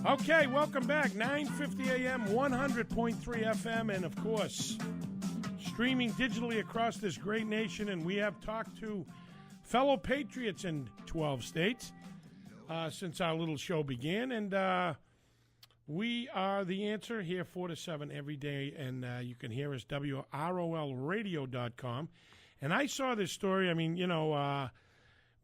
Okay, welcome back. 9:50 a.m., 100.3 FM, and of course, streaming digitally across this great nation. And we have talked to fellow patriots in 12 states since our little show began. And we are the answer here 4 to 7 every day. And you can hear us, WROLradio.com. And I saw this story. I mean,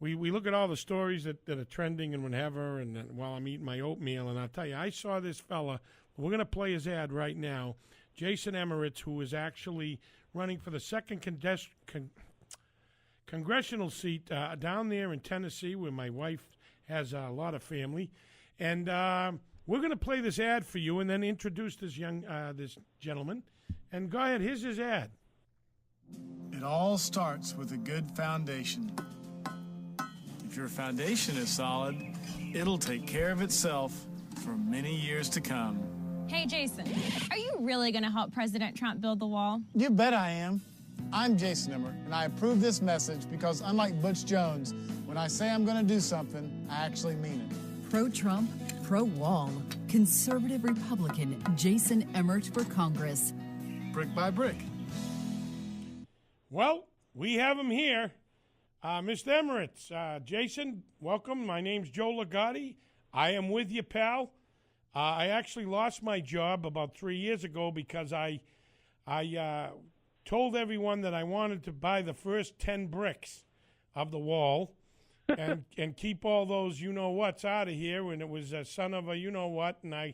we look at all the stories that are trending and whatever, and while I'm eating my oatmeal, and I'll tell you, I saw this fella. We're going to play his ad right now. Jason Emmerich, who is actually running for the 2nd congressional seat down there in Tennessee, where my wife has a lot of family. And we're going to play this ad for you and then introduce this this gentleman. And go ahead, here's his ad. It all starts with a good foundation. If your foundation is solid, it'll take care of itself for many years to come. Hey, Jason, are you really going to help President Trump build the wall? You bet I am. I'm Jason Emmer, and I approve this message because unlike Butch Jones, when I say I'm going to do something, I actually mean it. Pro-Trump, pro-wall, conservative Republican Jason Emmerich for Congress. Brick by brick. Well, we have him here. Mr. Emmerich, Jason, welcome. My name's Joe Ligotti. I am with you, pal. I actually lost my job about 3 years ago because I told everyone that I wanted to buy the first 10 bricks of the wall and keep all those you-know-whats out of here when it was a son of a you-know-what, and I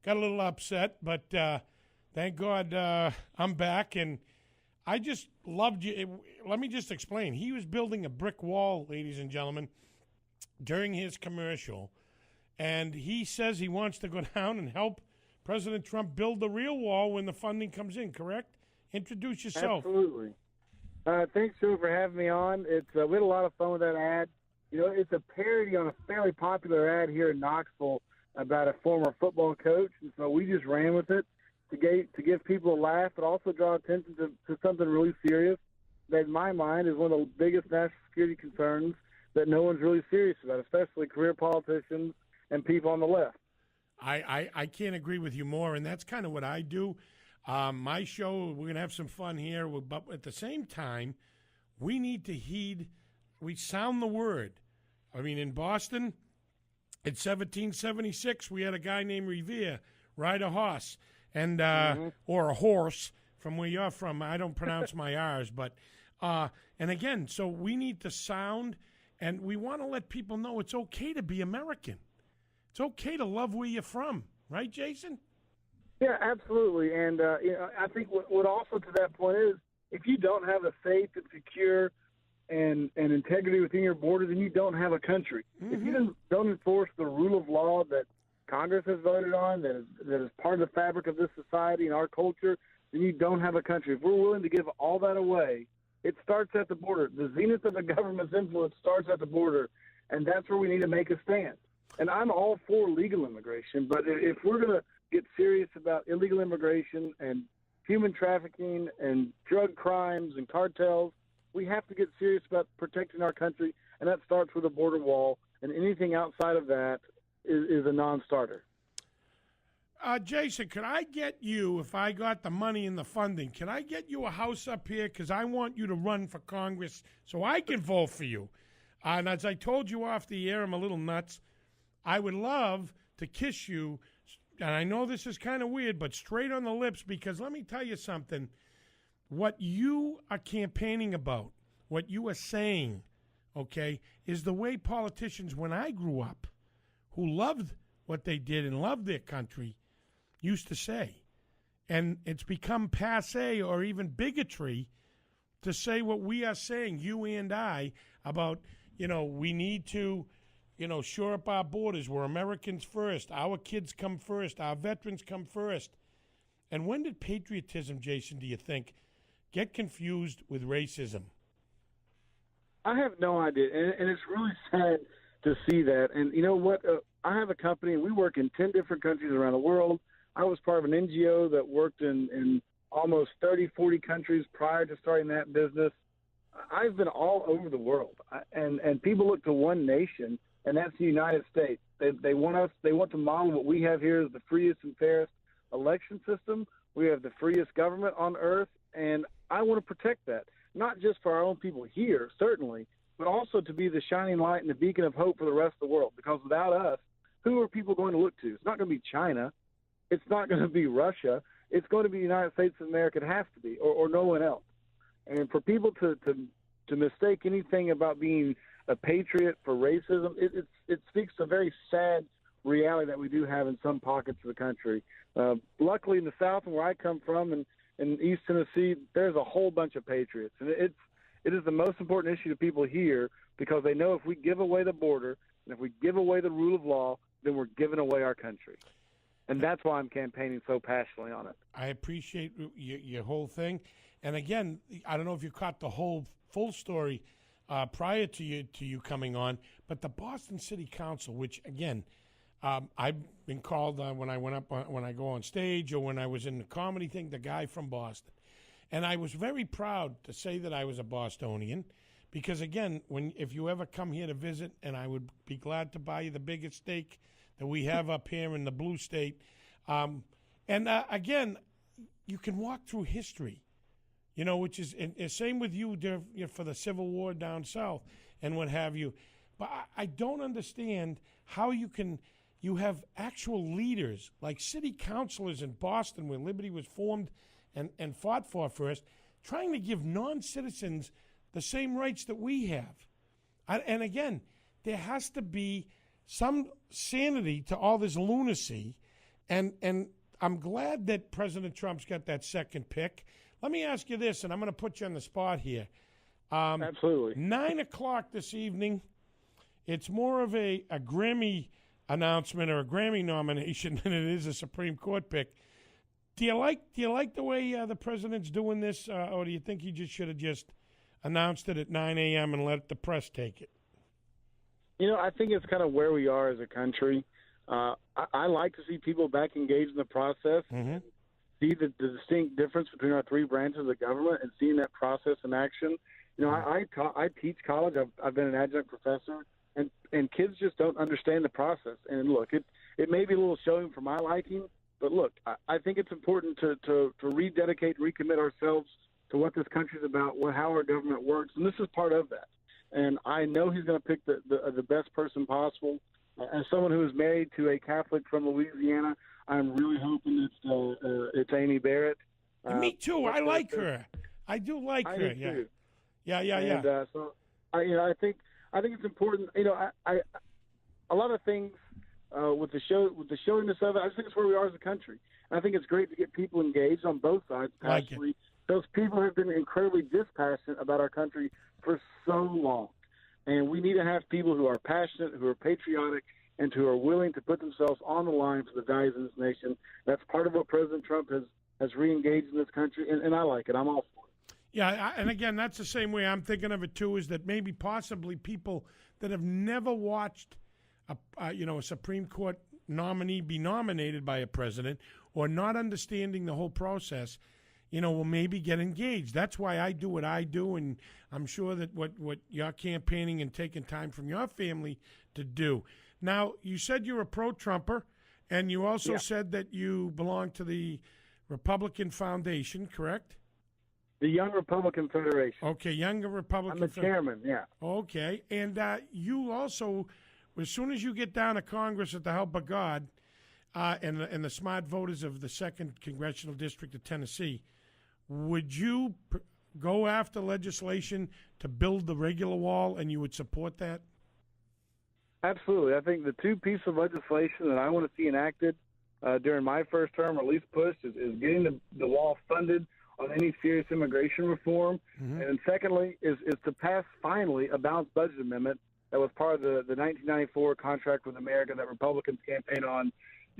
got a little upset, but thank God I'm back, and I just loved you. Let me just explain. He was building a brick wall, ladies and gentlemen, during his commercial, and he says he wants to go down and help President Trump build the real wall when the funding comes in, correct? Introduce yourself. Absolutely. Thanks, Joe, for having me on. We had a lot of fun with that ad. You know, it's a parody on a fairly popular ad here in Knoxville about a former football coach, and so we just ran with it to give people a laugh, but also draw attention to something really serious that, in my mind, is one of the biggest national security concerns that no one's really serious about, especially career politicians and people on the left. I can't agree with you more, and that's kind of what I do. My show, we're going to have some fun here, but at the same time, we need to sound the word. I mean, in Boston, in 1776, we had a guy named Revere ride a horse. And or a horse from where you're from. I don't pronounce my R's, but and again, so we need to sound, and we want to let people know it's okay to be American. It's okay to love where you're from, right, Jason? Yeah, absolutely. And I think what also to that point is, if you don't have a safe and secure and integrity within your border, then you don't have a country. Mm-hmm. If you don't enforce the rule of law that Congress has voted on, that is part of the fabric of this society and our culture, then you don't have a country. If we're willing to give all that away, it starts at the border. The zenith of the government's influence starts at the border, and that's where we need to make a stand. And I'm all for legal immigration, but if we're going to get serious about illegal immigration and human trafficking and drug crimes and cartels, we have to get serious about protecting our country, and that starts with a border wall, and anything outside of that is a non-starter. Jason, could I get you, if I got the money and the funding, can I get you a house up here? Because I want you to run for Congress so I can vote for you. And as I told you off the air, I'm a little nuts. I would love to kiss you, and I know this is kind of weird, but straight on the lips, because let me tell you something. What you are campaigning about, what you are saying, okay, is the way politicians, when I grew up, who loved what they did and loved their country, used to say. And it's become passé or even bigotry to say what we are saying, you and I, about, we need to, shore up our borders. We're Americans first. Our kids come first. Our veterans come first. And when did patriotism, Jason, do you think, get confused with racism? I have no idea. And it's really sad to see that. And you know what? I have a company, and we work in 10 different countries around the world. I was part of an NGO that worked in almost 30, 40 countries prior to starting that business. I've been all over the world. And people look to one nation and that's the United States. They want to model what we have here as the freest and fairest election system. We have the freest government on earth, and I want to protect that, not just for our own people here, certainly, but also to be the shining light and the beacon of hope for the rest of the world. Because without us, who are people going to look to? It's not going to be China. It's not going to be Russia. It's going to be the United States of America. It has to be, or no one else. And for people to mistake anything about being a patriot for racism, it speaks to a very sad reality that we do have in some pockets of the country. Luckily, in the South, and where I come from, and in East Tennessee, there's a whole bunch of patriots. And it is the most important issue to people here, because they know if we give away the border and if we give away the rule of law, then we're giving away our country. And that's why I'm campaigning so passionately on it. I appreciate your whole thing. And again, I don't know if you caught the whole full story prior to you coming on, but the Boston City Council, which again, I've been called when I go on stage or when I was in the comedy thing, the guy from Boston. And I was very proud to say that I was a Bostonian, because again, if you ever come here to visit, and I would be glad to buy you the biggest steak that we have up here in the blue state. Again, you can walk through history, which is same with you for the Civil War down south and what have you. But I don't understand how you have actual leaders like city councilors in Boston, where Liberty was formed and fought for first, trying to give non-citizens the same rights that we have. And again, there has to be some sanity to all this lunacy, and I'm glad that President Trump's got that second pick. Let me ask you this, and I'm going to put you on the spot here. Absolutely. 9 o'clock this evening, it's more of a Grammy announcement or a Grammy nomination than it is a Supreme Court pick. Do you like the way the president's doing this, or do you think he just should have just announced it at 9 a.m. and let the press take it? I think it's kind of where we are as a country. I like to see people back engaged in the process, see the distinct difference between our three branches of the government, and seeing that process in action. I teach college. I've been an adjunct professor, and kids just don't understand the process. And look, it may be a little showing for my liking, but look, I think it's important to rededicate, recommit ourselves to what this country's about, how our government works, and this is part of that. And I know he's going to pick the best person possible. As someone who is married to a Catholic from Louisiana, I'm really hoping it's Amy Barrett. Me too. I like her. I do like her. Do too. Yeah. And so I think it's important. A lot of things with the showiness of it, I just think it's where we are as a country. And I think it's great to get people engaged on both sides passionately. Like those people have been incredibly dispassionate about our country for so long. And we need to have people who are passionate, who are patriotic, and who are willing to put themselves on the line for the values of this nation. That's part of what President Trump has re-engaged in this country, and I like it. I'm all for it. Yeah, and again, that's the same way I'm thinking of it, too, is that maybe possibly people that have never watched a Supreme Court nominee be nominated by a president, or not understanding the whole process, will maybe get engaged. That's why I do what I do, and I'm sure that what you're campaigning and taking time from your family to do. Now, you said you're a pro-Trumper, and you also said that you belong to the Republican Foundation, correct? The Young Republican Federation. Okay, Young Republican I'm the chairman, yeah. Okay, and you also, as soon as you get down to Congress with the help of God and the smart voters of the 2nd Congressional District of Tennessee, would you go after legislation to build the regular wall, and you would support that? Absolutely. I think the two pieces of legislation that I want to see enacted during my first term, or at least pushed, is getting the wall funded on any serious immigration reform. Mm-hmm. And secondly, is to pass finally a balanced budget amendment that was part of the 1994 contract with America that Republicans campaigned on,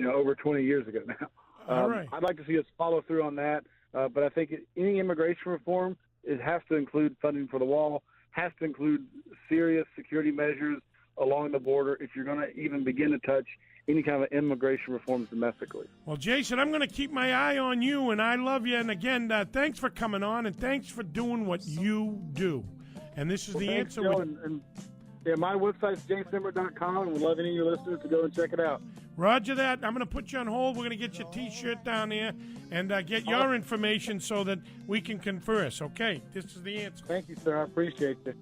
over 20 years ago now. All right. I'd like to see us follow through on that. But I think any immigration reform, it has to include funding for the wall, has to include serious security measures along the border if you're going to even begin to touch any kind of immigration reforms domestically. Well, Jason, I'm going to keep my eye on you, and I love you. And again, thanks for coming on, and thanks for doing what you do. And this is the thanks, answer. Joe, and Yeah, my website's jasonemmert.com, and we'd love any of your listeners to go and check it out. Roger that. I'm going to put you on hold. We're going to get your T-shirt down there and get your information so that we can converse. Okay, this is the answer. Thank you, sir. I appreciate you.